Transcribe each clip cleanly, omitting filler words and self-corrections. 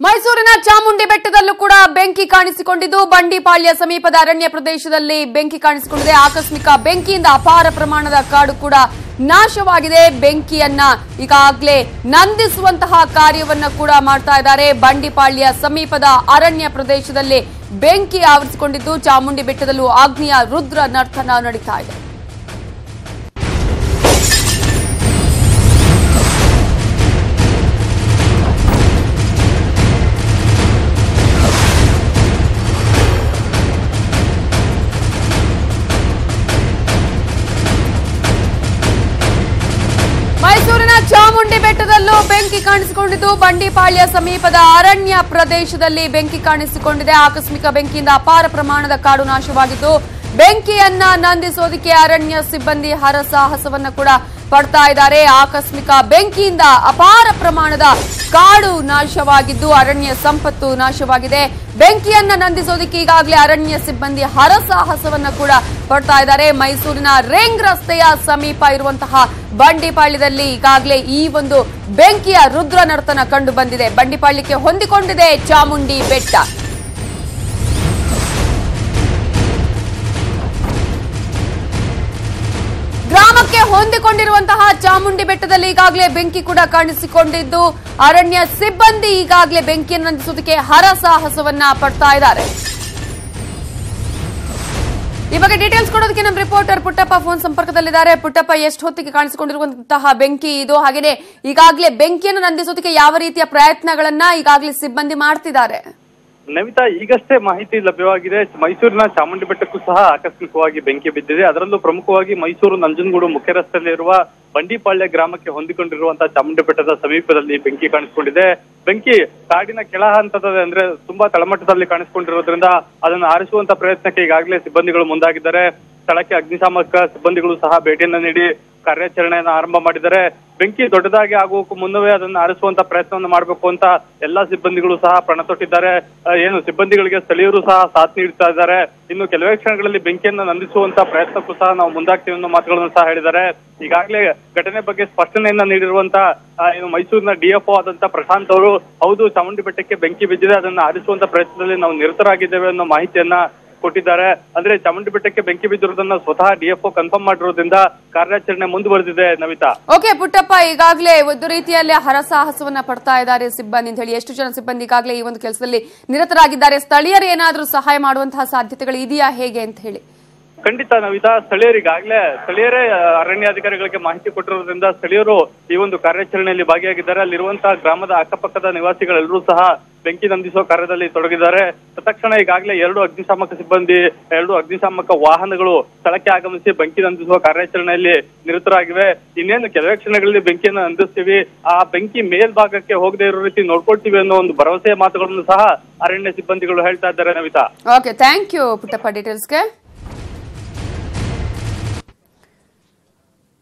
ಮೈಸೂರಿನ ಚಾಮುಂಡಿ ಬೆಟ್ಟದಲ್ಲೂ ಕೂಡ ಬೆಂಕಿ ಕಾಣಿಸಿಕೊಂಡಿದ್ದು ಬಂಡಿಪಾಳ್ಯ ಸಮೀಪದ ಅರಣ್ಯ ಪ್ರದೇಶದಲ್ಲಿ ಬೆಂಕಿ ಕಾಣಿಸಿಕೊಂಡಿದೆ. ಆಕಸ್ಮಿಕ ಬೆಂಕಿಯಿಂದ ಅಪಾರ ಪ್ರಮಾಣದ ಕಾಡು ಕೂಡ ನಾಶವಾಗಿದೆ. ಬೆಂಕಿಯನ್ನ ಈಗಾಗಲೇ ನಂದಿಸುವಂತಹ ಕಾರ್ಯವನ್ನ ಕೂಡ ಮಾಡ್ತಾ ಇದ್ದಾರೆ. ಬಂಡಿಪಾಳ್ಯ ಸಮೀಪದ ಅರಣ್ಯ ಪ್ರದೇಶದಲ್ಲಿ ಬೆಂಕಿ ಆವರಿಸಿಕೊಂಡಿದ್ದು ಚಾಮುಂಡಿ ಬೆಟ್ಟದಲ್ಲೂ ಆಗ್ನೇಯ ರುದ್ರ ನರ್ತನ ನಡೀತಾ ಇದೆ. ಮೈಸೂರಿನ ಚಾಮುಂಡಿ ಬೆಟ್ಟದಲ್ಲೂ ಬೆಂಕಿ ಕಾಣಿಸಿಕೊಂಡಿದ್ದು ಬಂಡಿಪಾಳ್ಯ ಸಮೀಪದ ಅರಣ್ಯ ಪ್ರದೇಶದಲ್ಲಿ ಬೆಂಕಿ ಕಾಣಿಸಿಕೊಂಡಿದೆ. ಆಕಸ್ಮಿಕ ಬೆಂಕಿಯಿಂದ ಅಪಾರ ಪ್ರಮಾಣದ ಕಾಡು ನಾಶವಾಗಿದ್ದು ಬೆಂಕಿಯನ್ನ ನಂದಿಸೋದಕ್ಕೆ ಅರಣ್ಯ ಸಿಬ್ಬಂದಿ ಹರಸಾಹಸವನ್ನ ಕೂಡ ಪಡ್ತಾ ಇದ್ದಾರೆ. ಆಕಸ್ಮಿಕ ಬೆಂಕಿಯಿಂದ ಅಪಾರ ಪ್ರಮಾಣದ ಕಾಡು ನಾಶವಾಗಿದ್ದು ಅರಣ್ಯ ಸಂಪತ್ತು ನಾಶವಾಗಿದೆ. ಬೆಂಕಿಯನ್ನ ನಂದಿಸೋದಕ್ಕೆ ಈಗಾಗಲೇ ಅರಣ್ಯ ಸಿಬ್ಬಂದಿ ಹರಸಾಹಸವನ್ನ ಕೂಡ ಪಡ್ತಾ ಇದ್ದಾರೆ. ಮೈಸೂರಿನ ರಿಂಗ್ ರಸ್ತೆಯ ಸಮೀಪ ಇರುವಂತಹ ಬಂಡಿಪಾಳ್ಯದಲ್ಲಿ ಈಗಾಗಲೇ ಈ ಒಂದು ಬೆಂಕಿಯ ರುದ್ರ ನರ್ತನ ಕಂಡು ಬಂದಿದೆ. ಬಂಡಿಪಾಳ್ಯಕ್ಕೆ ಹೊಂದಿಕೊಂಡಿದೆ ಚಾಮುಂಡಿ ಬೆಟ್ಟ. ಗ್ರಾಮಕ್ಕೆ ಹೊಂದಿಕೊಂಡಿರುವಂತಹ ಚಾಮುಂಡಿ ಬೆಟ್ಟದಲ್ಲಿ ಈಗಾಗಲೇ ಬೆಂಕಿ ಕೂಡ ಕಾಣಿಸಿಕೊಂಡಿದ್ದು ಅರಣ್ಯ ಸಿಬ್ಬಂದಿ ಈಗಾಗಲೇ ಬೆಂಕಿಯನ್ನು ನಂದಿಸೋದಕ್ಕೆ ಹರಸಾಹಸವನ್ನ ಪಡ್ತಾ ಇದ್ದಾರೆ. ಈ ಬಗ್ಗೆ ಡೀಟೇಲ್ಸ್ ಕೊಡೋದಕ್ಕೆ ನಮ್ಮ ರಿಪೋರ್ಟರ್ ಪುಟ್ಟಪ್ಪ ಫೋನ್ ಸಂಪರ್ಕದಲ್ಲಿದ್ದಾರೆ. ಪುಟ್ಟಪ್ಪ, ಎಷ್ಟು ಹೊತ್ತಿಗೆ ಕಾಣಿಸಿಕೊಂಡಿರುವಂತಹ ಬೆಂಕಿ ಇದು? ಹಾಗೆಯೇ ಈಗಾಗಲೇ ಬೆಂಕಿಯನ್ನು ನಂದಿಸೋದಕ್ಕೆ ಯಾವ ರೀತಿಯ ಪ್ರಯತ್ನಗಳನ್ನ ಈಗಾಗಲೇ ಸಿಬ್ಬಂದಿ ಮಾಡ್ತಿದ್ದಾರೆ? ನವಿತಾ, ಈಗಷ್ಟೇ ಮಾಹಿತಿ ಲಭ್ಯವಾಗಿದೆ. ಮೈಸೂರಿನ ಚಾಮುಂಡಿ ಬೆಟ್ಟಕ್ಕೂ ಸಹ ಆಕಸ್ಮಿಕವಾಗಿ ಬೆಂಕಿ ಬಿದ್ದಿದೆ. ಅದರಲ್ಲೂ ಪ್ರಮುಖವಾಗಿ ಮೈಸೂರು ನಂಜನಗೂಡು ಮುಖ್ಯ ರಸ್ತೆಯಲ್ಲಿರುವ ಬಂಡಿಪಾಳ್ಯ ಗ್ರಾಮಕ್ಕೆ ಹೊಂದಿಕೊಂಡಿರುವಂತಹ ಚಾಮುಂಡಿ ಬೆಟ್ಟದ ಸಮೀಪದಲ್ಲಿ ಬೆಂಕಿ ಕಾಣಿಸಿಕೊಂಡಿದೆ. ಬೆಂಕಿ ಕಾಡಿನ ಕೆಳ ಹಂತದ ಅಂದ್ರೆ ತುಂಬಾ ತಳಮಟ್ಟದಲ್ಲಿ ಕಾಣಿಸಿಕೊಂಡಿರೋದ್ರಿಂದ ಅದನ್ನು ಆರಿಸುವಂತ ಪ್ರಯತ್ನಕ್ಕೆ ಈಗಾಗಲೇ ಸಿಬ್ಬಂದಿಗಳು ಮುಂದಾಗಿದ್ದಾರೆ. ಸ್ಥಳಕ್ಕೆ ಅಗ್ನಿಶಾಮಕ ಸಿಬ್ಬಂದಿಗಳು ಸಹ ಭೇಟಿಯನ್ನ ನೀಡಿ ಕಾರ್ಯಾಚರಣೆಯನ್ನು ಆರಂಭ ಮಾಡಿದ್ದಾರೆ. ಬೆಂಕಿ ದೊಡ್ಡದಾಗಿ ಆಗುವಕ್ಕೂ ಮುನ್ನವೇ ಅದನ್ನು ಆರಿಸುವಂತ ಪ್ರಯತ್ನವನ್ನು ಮಾಡಬೇಕು ಅಂತ ಎಲ್ಲಾ ಸಿಬ್ಬಂದಿಗಳು ಸಹ ಪಣ ತೊಟ್ಟಿದ್ದಾರೆ. ಏನು ಸಿಬ್ಬಂದಿಗಳಿಗೆ ಸ್ಥಳೀಯರು ಸಹ ಸಾಥ್ ನೀಡ್ತಾ ಇದ್ದಾರೆ. ಇನ್ನು ಕೆಲವೇ ಕ್ಷಣಗಳಲ್ಲಿ ಬೆಂಕಿಯನ್ನು ನಂದಿಸುವಂತ ಪ್ರಯತ್ನಕ್ಕೂ ಸಹ ನಾವು ಮುಂದಾಗ್ತೀವಿ ಅನ್ನೋ ಮಾತುಗಳನ್ನು ಸಹ ಹೇಳಿದ್ದಾರೆ. ಈಗಾಗಲೇ ಘಟನೆ ಬಗ್ಗೆ ಸ್ಪಷ್ಟನೆಯನ್ನ ನೀಡಿರುವಂತ ಏನು ಮೈಸೂರಿನ ಡಿಎಫ್ಒ ಆದಂತ ಪ್ರಶಾಂತ್ ಅವರು, ಹೌದು ಚಾಮುಂಡಿ ಬೆಟ್ಟಕ್ಕೆ ಬೆಂಕಿ ಬಿದ್ದಿದೆ, ಅದನ್ನ ಆರಿಸುವಂತ ಪ್ರಯತ್ನದಲ್ಲಿ ನಾವು ನಿರತರಾಗಿದ್ದೇವೆ ಅನ್ನೋ ಮಾಹಿತಿಯನ್ನ ಕೊಟ್ಟಿದ್ದಾರೆ. ಅಂದ್ರೆ ಚಾಮುಂಡಿ ಬೆಟ್ಟಕ್ಕೆ ಬೆಂಕಿ ಬಿದ್ದಿರೋದನ್ನ ಸ್ವತಃ ಡಿಎಫ್ಒ ಕನ್ಫರ್ಮ್ ಮಾಡಿರೋದ್ರಿಂದ ಕಾರ್ಯಾಚರಣೆ ಮುಂದುವರೆದಿದೆ. ನವಿತಾ, ಓಕೆ ಪುಟ್ಟಪ್ಪ, ಈಗಾಗಲೇ ಒಂದು ರೀತಿಯಲ್ಲಿ ಹರಸಾಹಸವನ್ನ ಪಡ್ತಾ ಇದ್ದಾರೆ ಸಿಬ್ಬಂದಿ ಅಂತ ಹೇಳಿ, ಎಷ್ಟು ಜನ ಸಿಬ್ಬಂದಿ ಈಗಾಗಲೇ ಈ ಒಂದು ಕೆಲಸದಲ್ಲಿ ನಿರತರಾಗಿದ್ದಾರೆ? ಸ್ಥಳೀಯರು ಏನಾದ್ರೂ ಸಹಾಯ ಮಾಡುವಂತಹ ಸಾಧ್ಯತೆಗಳು ಇದೆಯಾ, ಹೇಗೆ ಅಂತ ಹೇಳಿ? ಖಂಡಿತ ನವಿತಾ, ಸ್ಥಳೀಯರೇ ಅರಣ್ಯಾಧಿಕಾರಿಗಳಿಗೆ ಮಾಹಿತಿ ಕೊಟ್ಟಿರೋದ್ರಿಂದ ಸ್ಥಳೀಯರು ಈ ಒಂದು ಕಾರ್ಯಾಚರಣೆಯಲ್ಲಿ ಭಾಗಿಯಾಗಿದ್ದಾರೆ. ಅಲ್ಲಿರುವಂತಹ ಗ್ರಾಮದ ಅಕ್ಕಪಕ್ಕದ ನಿವಾಸಿಗಳೆಲ್ಲರೂ ಸಹ ಬೆಂಕಿ ನಂದಿಸುವ ಕಾರ್ಯದಲ್ಲಿ ತೊಡಗಿದ್ದಾರೆ. ತಕ್ಷಣ ಈಗಾಗಲೇ 2 ಅಗ್ನಿಶಾಮಕ ಸಿಬ್ಬಂದಿ, 2 ಅಗ್ನಿಶಾಮಕ ವಾಹನಗಳು ಸ್ಥಳಕ್ಕೆ ಆಗಮಿಸಿ ಬೆಂಕಿ ನಂದಿಸುವ ಕಾರ್ಯಾಚರಣೆಯಲ್ಲಿ ನಿರತರಾಗಿವೆ. ಇನ್ನೇನು ಕೆಲವೇ ಕ್ಷಣಗಳಲ್ಲಿ ಬೆಂಕಿಯನ್ನು ನಂದಿಸ್ತೀವಿ, ಆ ಬೆಂಕಿ ಮೇಲ್ಭಾಗಕ್ಕೆ ಹೋಗದೆ ಇರೋ ರೀತಿ ನೋಡ್ಕೊಳ್ತೀವಿ ಅನ್ನೋ ಒಂದು ಭರವಸೆಯ ಮಾತುಗಳನ್ನು ಸಹ ಅರಣ್ಯ ಸಿಬ್ಬಂದಿಗಳು ಹೇಳ್ತಾ ಇದ್ದಾರೆ. Navitha, okay, thank you Puttappa ಡೀಟೇಲ್ಸ್ಗೆ.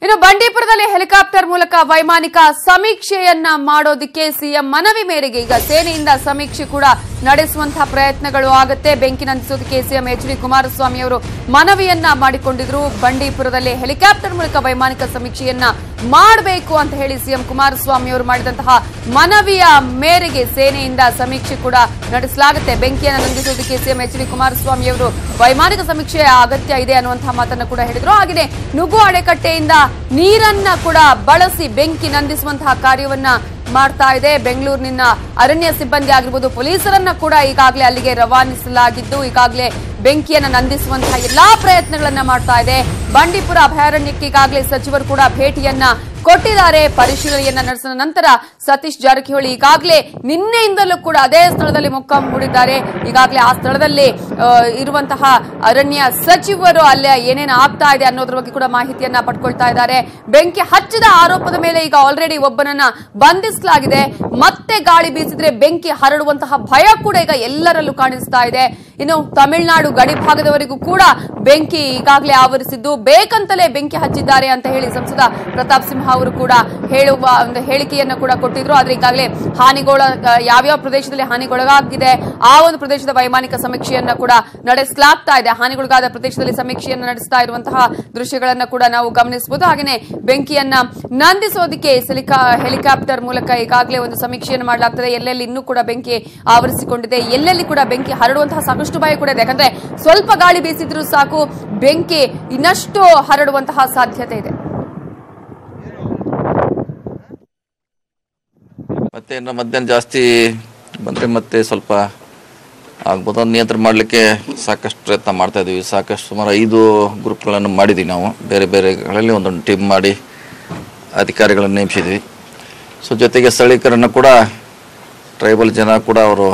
ಇನ್ನು ಬಂಡೀಪುರದಲ್ಲಿ ಹೆಲಿಕಾಪ್ಟರ್ ಮೂಲಕ ವೈಮಾನಿಕ ಸಮೀಕ್ಷೆಯನ್ನ ಮಾಡೋದಕ್ಕೆ ಸಿಎಂ ಮನವಿ ಮೇರೆಗೆ ಈಗ ಸೇನೆಯಿಂದ ಸಮೀಕ್ಷೆ ಕೂಡ ನಡೆಸುವಂತಹ ಪ್ರಯತ್ನಗಳು ಆಗುತ್ತೆ. ಬೆಂಕಿ ನಂದಿಸೋದಕ್ಕೆ ಸಿಎಂ ಎಚ್.ಡಿ. ಕುಮಾರಸ್ವಾಮಿ ಅವರು ಮನವಿಯನ್ನ ಮಾಡಿಕೊಂಡಿದ್ರು. ಬಂಡೀಪುರದಲ್ಲಿ ಹೆಲಿಕಾಪ್ಟರ್ ಮೂಲಕ ವೈಮಾನಿಕ ಸಮೀಕ್ಷೆಯನ್ನ ಮಾಡಬೇಕು ಅಂತ ಹೇಳಿ ಸಿಎಂ ಕುಮಾರಸ್ವಾಮಿ ಅವರು ಮಾಡಿದಂತಹ ಮನವಿಯ ಮೇರೆಗೆ ಸೇನೆಯಿಂದ ಸಮೀಕ್ಷೆ ಕೂಡ ನಡೆಸಲಾಗುತ್ತೆ. ಬೆಂಕಿಯನ್ನು ನಂದಿಸೋದಕ್ಕೆ ಸಿಎಂ ಎಚ್.ಡಿ. ಕುಮಾರಸ್ವಾಮಿ ಅವರು ವೈಮಾನಿಕ ಸಮೀಕ್ಷೆಯ ಅಗತ್ಯ ಇದೆ ಅನ್ನುವಂತಹ ಮಾತನ್ನ ಕೂಡ ಹೇಳಿದ್ರು. ಹಾಗೆಯೇ ನುಗ್ಗು ಅಣೆಕಟ್ಟೆಯಿಂದ ನೀರನ್ನ ಕೂಡ ಬಳಸಿ ಬೆಂಕಿ ನಂದಿಸುವಂತಹ ಕಾರ್ಯವನ್ನ ಮಾಡ್ತಾ ಇದೆ. ಬೆಂಗಳೂರಿನ ಅರಣ್ಯ ಸಿಬ್ಬಂದಿ ಆಗಿರ್ಬೋದು, ಪೊಲೀಸರನ್ನ ಕೂಡ ಈಗಾಗಲೇ ಅಲ್ಲಿಗೆ ರವಾನಿಸಲಾಗಿದ್ದು ಈಗಾಗಲೇ ಬೆಂಕಿಯನ್ನು ನಂದಿಸುವಂತಹ ಎಲ್ಲಾ ಪ್ರಯತ್ನಗಳನ್ನ ಮಾಡ್ತಾ ಇದೆ. ಬಂಡೀಪುರ ಅಭಯಾರಣ್ಯಕ್ಕೆ ಈಗಾಗಲೇ ಸಚಿವರು ಕೂಡ ಭೇಟಿಯನ್ನ ಕೊಟ್ಟಿದ್ದಾರೆ. ಪರಿಶೀಲನೆಯನ್ನ ನಡೆಸಿದ ನಂತರ ಸತೀಶ್ ಜಾರಕಿಹೊಳಿ ಈಗಾಗಲೇ ನಿನ್ನೆಯಿಂದಲೂ ಕೂಡ ಅದೇ ಸ್ಥಳದಲ್ಲಿ ಮೊಕ್ಕಾಂ ಹೂಡಿದ್ದಾರೆ. ಈಗಾಗಲೇ ಆ ಸ್ಥಳದಲ್ಲಿ ಇರುವಂತಹ ಅರಣ್ಯ ಸಚಿವರು ಅಲ್ಲೇ ಏನೇನು ಆಗ್ತಾ ಇದೆ ಅನ್ನೋದ್ರ ಬಗ್ಗೆ ಕೂಡ ಮಾಹಿತಿಯನ್ನ ಪಡ್ಕೊಳ್ತಾ ಇದ್ದಾರೆ. ಬೆಂಕಿ ಹಚ್ಚಿದ ಆರೋಪದ ಮೇಲೆ ಈಗ ಆಲ್ರೆಡಿ ಒಬ್ಬನನ್ನ ಬಂಧಿಸಲಾಗಿದೆ. ಮತ್ತೆ ಗಾಳಿ ಬೀಸಿದ್ರೆ ಬೆಂಕಿ ಹರಡುವಂತಹ ಭಯ ಕೂಡ ಈಗ ಎಲ್ಲರಲ್ಲೂ ಕಾಣಿಸ್ತಾ ಇದೆ. ಇನ್ನು ತಮಿಳುನಾಡು ಗಡಿ ಭಾಗದವರಿಗೂ ಕೂಡ ಬೆಂಕಿ ಈಗಾಗಲೇ ಆವರಿಸಿದ್ದು ಬೇಕಂತಲೇ ಬೆಂಕಿ ಹಚ್ಚಿದ್ದಾರೆ ಅಂತ ಹೇಳಿ ಸಂಸದ ಪ್ರತಾಪ್ ಸಿಂಹ ಅವರು ಕೂಡ ಹೇಳುವ ಒಂದು ಹೇಳಿಕೆಯನ್ನು ಕೂಡ ಕೊಟ್ಟಿದ್ರು. ಆದ್ರೆ ಈಗಾಗಲೇ ಯಾವ್ಯಾವ ಪ್ರದೇಶದಲ್ಲಿ ಹಾನಿಗೊಳಗಾಗಿದೆ ಆ ಒಂದು ಪ್ರದೇಶದ ವೈಮಾನಿಕ ಸಮೀಕ್ಷೆಯನ್ನ ಕೂಡ ನಡೆಸಲಾಗ್ತಾ ಇದೆ. ಹಾನಿಗೊಳಗಾದ ಪ್ರದೇಶದಲ್ಲಿ ಸಮೀಕ್ಷೆಯನ್ನು ನಡೆಸ್ತಾ ಇರುವಂತಹ ದೃಶ್ಯಗಳನ್ನ ಕೂಡ ನಾವು ಗಮನಿಸಬಹುದು. ಹಾಗೆಯೇ ಬೆಂಕಿಯನ್ನ ನಂದಿಸೋದಕ್ಕೆ ಹೆಲಿಕಾಪ್ಟರ್ ಮೂಲಕ ಈಗಾಗಲೇ ಒಂದು ಸಮೀಕ್ಷೆಯನ್ನು ಮಾಡಲಾಗ್ತದೆ. ಎಲ್ಲೆಲ್ಲಿ ಇನ್ನೂ ಕೂಡ ಬೆಂಕಿ ಆವರಿಸಿಕೊಂಡಿದೆ, ಎಲ್ಲೆಲ್ಲಿ ಕೂಡ ಬೆಂಕಿ ಹರಡುವಂತಹ ಸಾಕಷ್ಟು ಭಯ ಕೂಡ ಇದೆ. ಯಾಕಂದ್ರೆ ಸ್ವಲ್ಪ ಗಾಳಿ ಬೀಸಿದ್ರೂ ಸಾಕು ಬೆಂಕಿ ಇನ್ನಷ್ಟು ಹರಡುವಂತಹ ಸಾಧ್ಯತೆ ಇದೆ. ಮತ್ತೆ ಇನ್ನು ಮಧ್ಯಾಹ್ನ ಜಾಸ್ತಿ ಬಂದರೆ ಮತ್ತೆ ಸ್ವಲ್ಪ ಆಗ್ಬೋದು. ನಿಯಂತ್ರಣ ಮಾಡಲಿಕ್ಕೆ ಸಾಕಷ್ಟು ಪ್ರಯತ್ನ ಮಾಡ್ತಾ ಇದ್ದೀವಿ. ಸಾಕಷ್ಟು ಸುಮಾರು 5 ಗ್ರೂಪ್ಗಳನ್ನು ಮಾಡಿದ್ದೀವಿ ನಾವು. ಬೇರೆ ಬೇರೆಗಳಲ್ಲಿ ಒಂದೊಂದು ಟೀಮ್ ಮಾಡಿ ಅಧಿಕಾರಿಗಳನ್ನು ನೇಮಿಸಿದ್ವಿ. ಸೊ ಜೊತೆಗೆ ಸ್ಥಳೀಕರನ್ನು ಕೂಡ ಟ್ರೈಬಲ್ ಜನ ಕೂಡ ಅವರು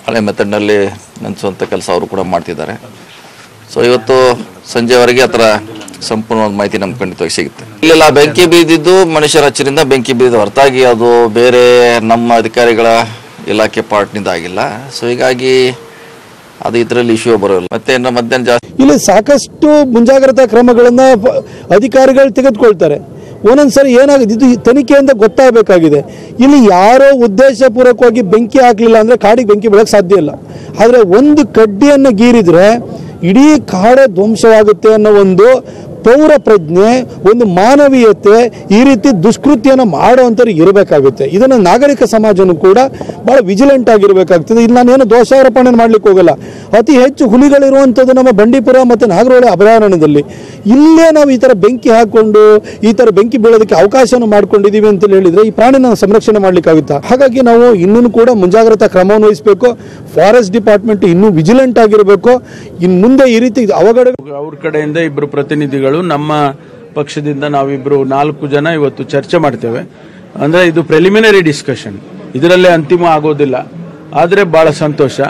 ಹಳೆ ಮೆಥಡ್ನಲ್ಲಿ ನೆನೆಸುವಂಥ ಕೆಲಸ ಅವರು ಕೂಡ ಮಾಡ್ತಿದ್ದಾರೆ. ಸೊ ಇವತ್ತು ಸಂಜೆವರೆಗೆ ಆ ಥರ ಸಂಪೂರ್ಣವಾದ ಮಾಹಿತಿ ನಮ್ಗೆ ಖಂಡಿತವಾಗಿ ಸಿಗುತ್ತೆ. ಇಲ್ಲೆಲ್ಲ ಬೆಂಕಿ ಬೀದಿದ್ದು ಮನುಷ್ಯರ ಹಚ್ಚಿನಿಂದ ಬೆಂಕಿ ಬೀದಿದ್ದು ಹೊರತಾಗಿ ಅದು ಬೇರೆ ನಮ್ಮ ಅಧಿಕಾರಿಗಳ ಇಲಾಖೆ ಪಾರ್ಟ್ನಿಂದ ಆಗಿಲ್ಲ. ಸೊ ಹೀಗಾಗಿ ಅದು ಇದರಲ್ಲಿ ಇಶ್ಯೂ ಬರೋಲ್ಲ. ಮತ್ತೆ ಇನ್ನು ಮಧ್ಯಾಹ್ನ ಜಾಸ್ತಿ ಇಲ್ಲಿ ಸಾಕಷ್ಟು ಮುಂಜಾಗ್ರತಾ ಕ್ರಮಗಳನ್ನ ಅಧಿಕಾರಿಗಳು ತೆಗೆದುಕೊಳ್ತಾರೆ. ಒಂದೊಂದ್ಸರಿ ಏನಾಗಿದೆ ಇದು ತನಿಖೆಯಿಂದ ಗೊತ್ತಾಗಬೇಕಾಗಿದೆ. ಇಲ್ಲಿ ಯಾರೋ ಉದ್ದೇಶಪೂರ್ವಕವಾಗಿ ಬೆಂಕಿ ಹಾಕಲಿಲ್ಲ ಅಂದರೆ ಕಾಡಿಗೆ ಬೆಂಕಿ ಬೆಳಕ್ಕೆ ಸಾಧ್ಯ ಇಲ್ಲ. ಆದರೆ ಒಂದು ಕಡ್ಡಿಯನ್ನು ಗೀರಿದ್ರೆ ಇಡೀ ಕಾಡೇ ಧ್ವಂಸವಾಗುತ್ತೆ ಅನ್ನೋ ಒಂದು ಪೌರ ಪ್ರಜ್ಞೆ, ಒಂದು ಮಾನವೀಯತೆ, ಈ ರೀತಿ ದುಷ್ಕೃತ್ಯನ ಮಾಡುವಂಥವ್ರಿಗೆ ಇರಬೇಕಾಗುತ್ತೆ. ಇದನ್ನು ನಾಗರಿಕ ಸಮಾಜನೂ ಕೂಡ ಭಾಳ ವಿಜಿಲೆಂಟ್ ಆಗಿರಬೇಕಾಗ್ತದೆ. ಇಲ್ಲಿ ನಾನೇನು ದೋಷಾರೋಪಣೆ ಮಾಡ್ಲಿಕ್ಕೆ ಹೋಗಲ್ಲ. ಅತಿ ಹೆಚ್ಚು ಹುಲಿಗಳಿರುವಂಥದ್ದು ನಮ್ಮ ಬಂಡೀಪುರ ಮತ್ತು ನಾಗರಹೊಳೆ ಅಭಯಾರಣ್ಯದಲ್ಲಿ. ಇಲ್ಲೇ ನಾವು ಈ ಥರ ಬೆಂಕಿ ಹಾಕ್ಕೊಂಡು ಈ ಥರ ಬೆಂಕಿ ಬೀಳೋದಕ್ಕೆ ಅವಕಾಶವನ್ನು ಮಾಡ್ಕೊಂಡಿದ್ದೀವಿ ಅಂತೇಳಿ ಹೇಳಿದರೆ ಈ ಪ್ರಾಣಿನ ಸಂರಕ್ಷಣೆ ಮಾಡಲಿಕ್ಕಾಗುತ್ತಾ? ಹಾಗಾಗಿ ನಾವು ಇನ್ನೂ ಕೂಡ ಮುಂಜಾಗ್ರತಾ ಕ್ರಮವನ್ನು ವಹಿಸಬೇಕು. ಫಾರೆಸ್ಟ್ ಡಿಪಾರ್ಟ್ಮೆಂಟ್ ಇನ್ನೂ ವಿಜಿಲೆಂಟ್ ಆಗಿರಬೇಕು. ಇನ್ನು ಮುಂದೆ ಈ ರೀತಿ ಅವಘಡ ಅವ್ರ ಕಡೆಯಿಂದ 2 ಪ್ರತಿನಿಧಿಗಳು, ನಮ್ಮ ಪಕ್ಷದಿಂದ ನಾವಿಬ್ರು 4 ಜನ ಇವತ್ತು ಚರ್ಚೆ ಮಾಡ್ತೇವೆ. ಅಂದ್ರೆ ಇದು ಪ್ರಿಲಿಮಿನರಿ ಡಿಸ್ಕಷನ್, ಇದರಲ್ಲೇ ಅಂತಿಮ ಆಗೋದಿಲ್ಲ. ಆದರೆ ಬಹಳ ಸಂತೋಷ.